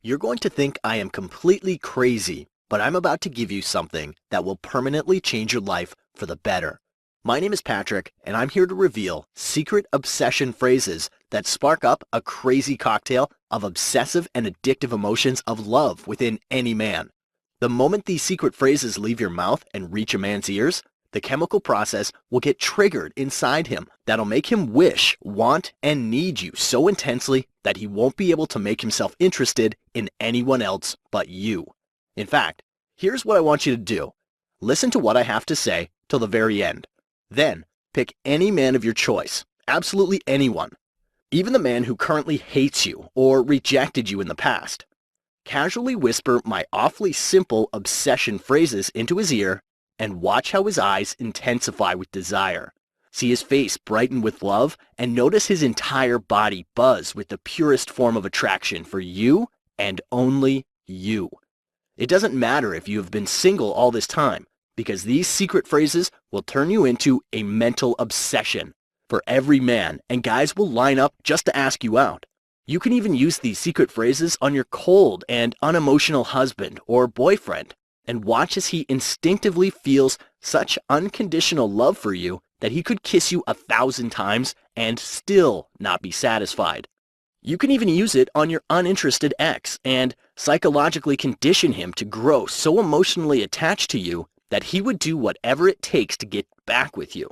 You're going to think I am completely crazy, but I'm about to give you something that will permanently change your life for the better. My name is Patrick, and I'm here to reveal secret obsession phrases that spark up a crazy cocktail of obsessive and addictive emotions of love within any man. The moment these secret phrases leave your mouth and reach a man's ears, the chemical process will get triggered inside him that'll make him wish, want, and need you so intensely that he won't be able to make himself interested in anyone else but you. In fact, here's what I want you to do. Listen to what I have to say till the very end. Then, pick any man of your choice, absolutely anyone, even the man who currently hates you or rejected you in the past. Casually whisper my awfully simple obsession phrases into his ear and watch how his eyes intensify with desire. See his face brighten with love and notice his entire body buzz with the purest form of attraction for you and only you. It doesn't matter if you have been single all this time, because these secret phrases will turn you into a mental obsession for every man, and guys will line up just to ask you out. You can even use these secret phrases on your cold and unemotional husband or boyfriend, and watch as he instinctively feels such unconditional love for you that he could kiss you 1,000 times and still not be satisfied. You can even use it on your uninterested ex and psychologically condition him to grow so emotionally attached to you that he would do whatever it takes to get back with you.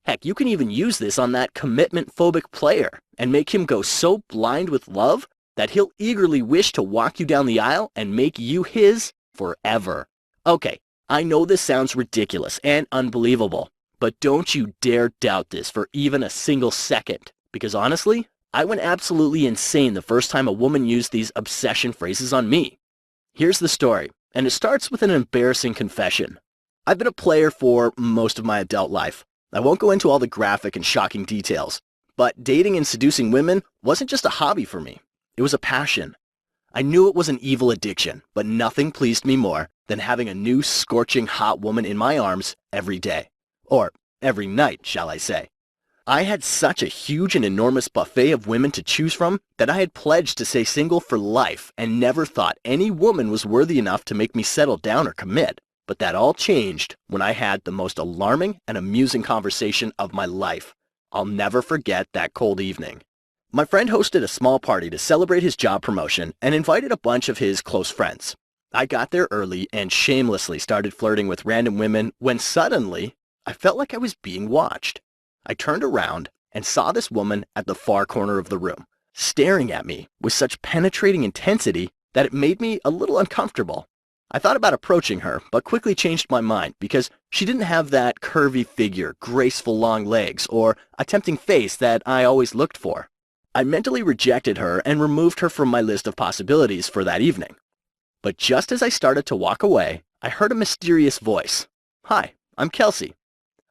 Heck, you can even use this on that commitment-phobic player and make him go so blind with love that he'll eagerly wish to walk you down the aisle and make you his forever. Okay, I know this sounds ridiculous and unbelievable, but don't you dare doubt this for even a single second, because honestly, I went absolutely insane the first time a woman used these obsession phrases on me. Here's the story, and it starts with an embarrassing confession. I've been a player for most of my adult life. I won't go into all the graphic and shocking details, but dating and seducing women wasn't just a hobby for me. It was a passion. I knew it was an evil addiction, but nothing pleased me more than having a new scorching hot woman in my arms every day. Or every night, shall I say. I had such a huge and enormous buffet of women to choose from that I had pledged to stay single for life and never thought any woman was worthy enough to make me settle down or commit. But that all changed when I had the most alarming and amusing conversation of my life. I'll never forget that cold evening. My friend hosted a small party to celebrate his job promotion and invited a bunch of his close friends. I got there early and shamelessly started flirting with random women when suddenly I felt like I was being watched. I turned around and saw this woman at the far corner of the room, staring at me with such penetrating intensity that it made me a little uncomfortable. I thought about approaching her, but quickly changed my mind because she didn't have that curvy figure, graceful long legs, or a tempting face that I always looked for. I mentally rejected her and removed her from my list of possibilities for that evening. But just as I started to walk away, I heard a mysterious voice. "Hi, I'm Kelsey."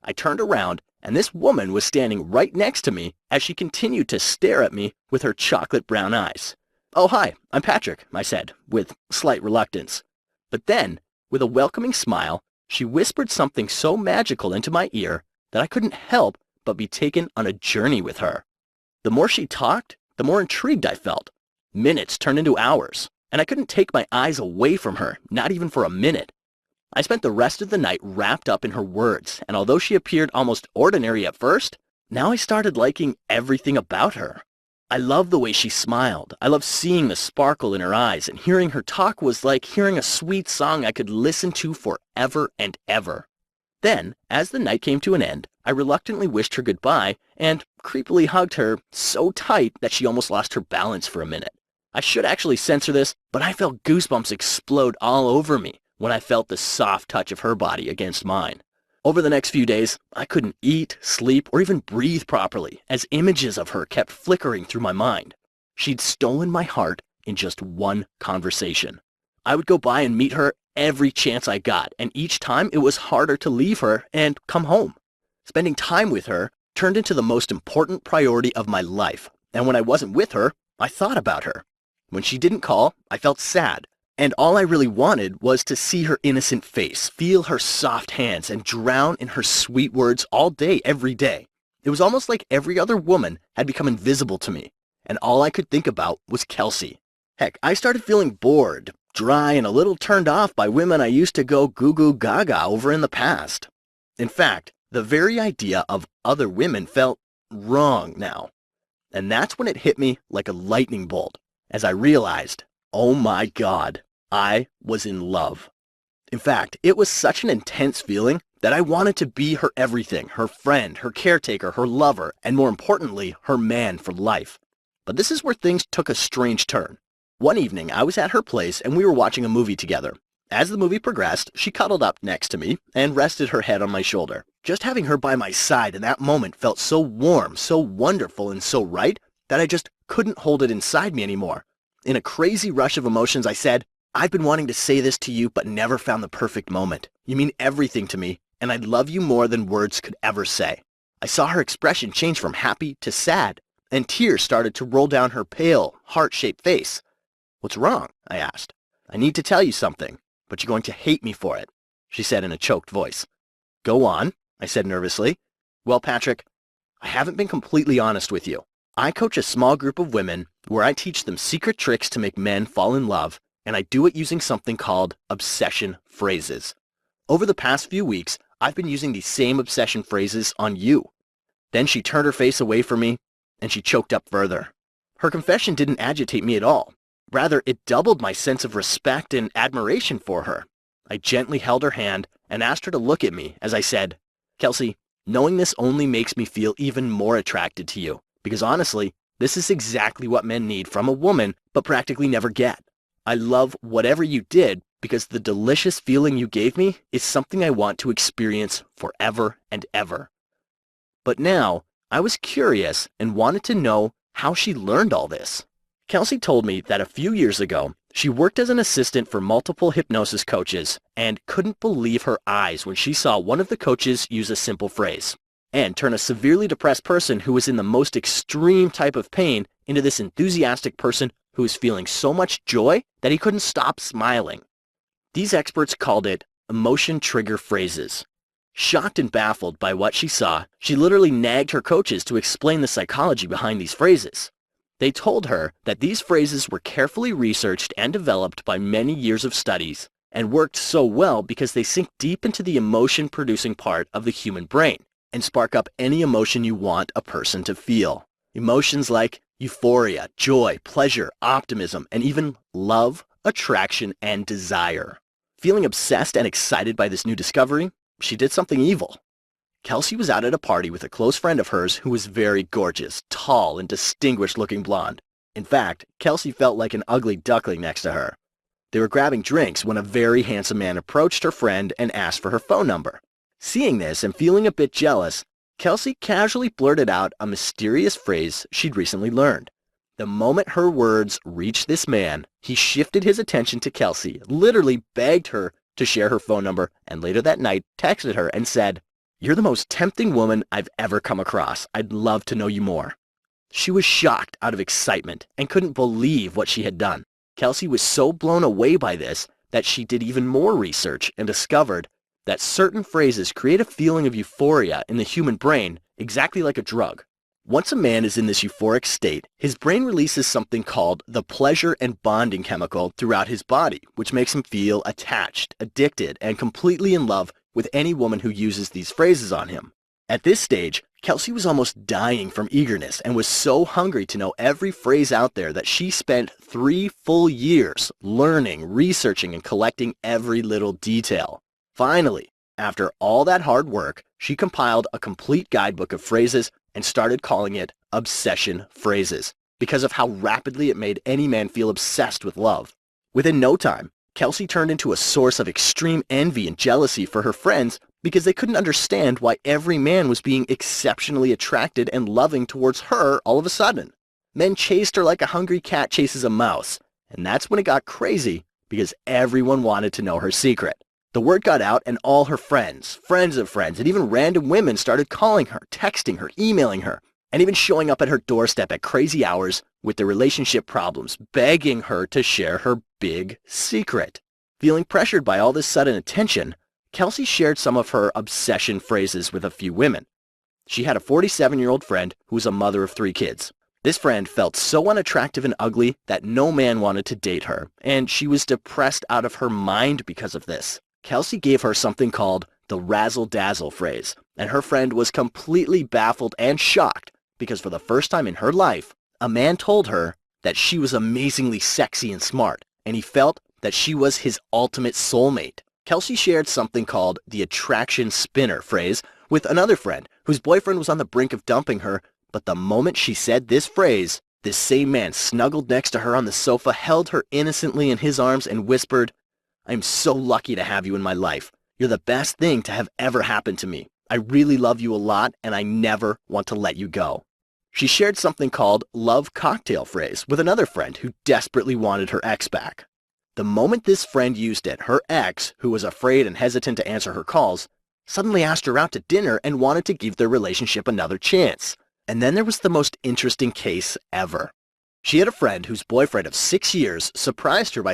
I turned around, and this woman was standing right next to me as she continued to stare at me with her chocolate brown eyes. "Oh, hi, I'm Patrick," I said, with slight reluctance. But then, with a welcoming smile, she whispered something so magical into my ear that I couldn't help but be taken on a journey with her. The more she talked, the more intrigued I felt. Minutes turned into hours, and I couldn't take my eyes away from her, not even for a minute. I spent the rest of the night wrapped up in her words, and although she appeared almost ordinary at first, now I started liking everything about her. I loved the way she smiled. I loved seeing the sparkle in her eyes, and hearing her talk was like hearing a sweet song I could listen to forever and ever. Then, as the night came to an end, I reluctantly wished her goodbye and creepily hugged her so tight that she almost lost her balance for a minute. I should actually censor this, but I felt goosebumps explode all over me when I felt the soft touch of her body against mine. Over the next few days, I couldn't eat, sleep, or even breathe properly as images of her kept flickering through my mind. She'd stolen my heart in just one conversation. I would go by and meet her every chance I got, and each time it was harder to leave her and come home. Spending time with her turned into the most important priority of my life, and when I wasn't with her, I thought about her. When she didn't call, I felt sad. And all I really wanted was to see her innocent face, feel her soft hands, and drown in her sweet words all day, every day. It was almost like every other woman had become invisible to me, and all I could think about was Kelsey. Heck, I started feeling bored, dry, and a little turned off by women I used to go goo goo gaga over in the past. In fact, the very idea of other women felt wrong now. And that's when it hit me like a lightning bolt, as I realized, oh my God, I was in love. In fact, it was such an intense feeling that I wanted to be her everything, her friend, her caretaker, her lover, and more importantly, her man for life. But this is where things took a strange turn. One evening, I was at her place and we were watching a movie together. As the movie progressed, she cuddled up next to me and rested her head on my shoulder. Just having her by my side in that moment felt so warm, so wonderful, and so right that I just couldn't hold it inside me anymore. In a crazy rush of emotions, I said, "I've been wanting to say this to you, but never found the perfect moment. You mean everything to me, and I love you more than words could ever say." I saw her expression change from happy to sad, and tears started to roll down her pale, heart-shaped face. "What's wrong?" I asked. "I need to tell you something, but you're going to hate me for it," she said in a choked voice. "Go on," I said nervously. "Well, Patrick, I haven't been completely honest with you. I coach a small group of women where I teach them secret tricks to make men fall in love, and I do it using something called obsession phrases. Over the past few weeks, I've been using these same obsession phrases on you." Then she turned her face away from me, and she choked up further. Her confession didn't agitate me at all. Rather, it doubled my sense of respect and admiration for her. I gently held her hand and asked her to look at me as I said, "Kelsey, knowing this only makes me feel even more attracted to you, because honestly, this is exactly what men need from a woman, but practically never get. I love whatever you did because the delicious feeling you gave me is something I want to experience forever and ever." But now, I was curious and wanted to know how she learned all this. Kelsey told me that a few years ago, she worked as an assistant for multiple hypnosis coaches and couldn't believe her eyes when she saw one of the coaches use a simple phrase and turn a severely depressed person who was in the most extreme type of pain into this enthusiastic person who was feeling so much joy that he couldn't stop smiling. These experts called it emotion trigger phrases. Shocked and baffled by what she saw, she literally nagged her coaches to explain the psychology behind these phrases. They told her that these phrases were carefully researched and developed by many years of studies and worked so well because they sink deep into the emotion-producing part of the human brain and spark up any emotion you want a person to feel. Emotions like euphoria, joy, pleasure, optimism, and even love, attraction, and desire. Feeling obsessed and excited by this new discovery, she did something evil. Kelsey was out at a party with a close friend of hers who was very gorgeous, tall, and distinguished-looking blonde. In fact, Kelsey felt like an ugly duckling next to her. They were grabbing drinks when a very handsome man approached her friend and asked for her phone number. Seeing this and feeling a bit jealous, Kelsey casually blurted out a mysterious phrase she'd recently learned. The moment her words reached this man, he shifted his attention to Kelsey, literally begged her to share her phone number, and later that night texted her and said, "You're the most tempting woman I've ever come across. I'd love to know you more." She was shocked out of excitement and couldn't believe what she had done. Kelsey was so blown away by this that she did even more research and discovered that certain phrases create a feeling of euphoria in the human brain exactly like a drug. Once a man is in this euphoric state, his brain releases something called the pleasure and bonding chemical throughout his body, which makes him feel attached, addicted, and completely in love with any woman who uses these phrases on him. At this stage, Kelsey was almost dying from eagerness and was so hungry to know every phrase out there that she spent 3 full years learning, researching, and collecting every little detail. Finally, after all that hard work, she compiled a complete guidebook of phrases and started calling it obsession phrases because of how rapidly it made any man feel obsessed with love. Within no time, Kelsey turned into a source of extreme envy and jealousy for her friends because they couldn't understand why every man was being exceptionally attracted and loving towards her all of a sudden. Men chased her like a hungry cat chases a mouse, and that's when it got crazy because everyone wanted to know her secret. The word got out and all her friends, friends of friends, and even random women started calling her, texting her, emailing her, and even showing up at her doorstep at crazy hours with their relationship problems, begging her to share her big secret. Feeling pressured by all this sudden attention, Kelsey shared some of her obsession phrases with a few women. She had a 47-year-old friend who was a mother of 3 kids. This friend felt so unattractive and ugly that no man wanted to date her, and she was depressed out of her mind because of this. Kelsey gave her something called the razzle-dazzle phrase, and her friend was completely baffled and shocked because for the first time in her life, a man told her that she was amazingly sexy and smart, and he felt that she was his ultimate soulmate. Kelsey shared something called the attraction spinner phrase with another friend whose boyfriend was on the brink of dumping her, but the moment she said this phrase, this same man snuggled next to her on the sofa, held her innocently in his arms, and whispered, "I'm so lucky to have you in my life. You're the best thing to have ever happened to me. I really love you a lot, and I never want to let you go." She shared something called love cocktail phrase with another friend who desperately wanted her ex back. The moment this friend used it, her ex, who was afraid and hesitant to answer her calls, suddenly asked her out to dinner and wanted to give their relationship another chance. And then there was the most interesting case ever. She had a friend whose boyfriend of 6 years surprised her by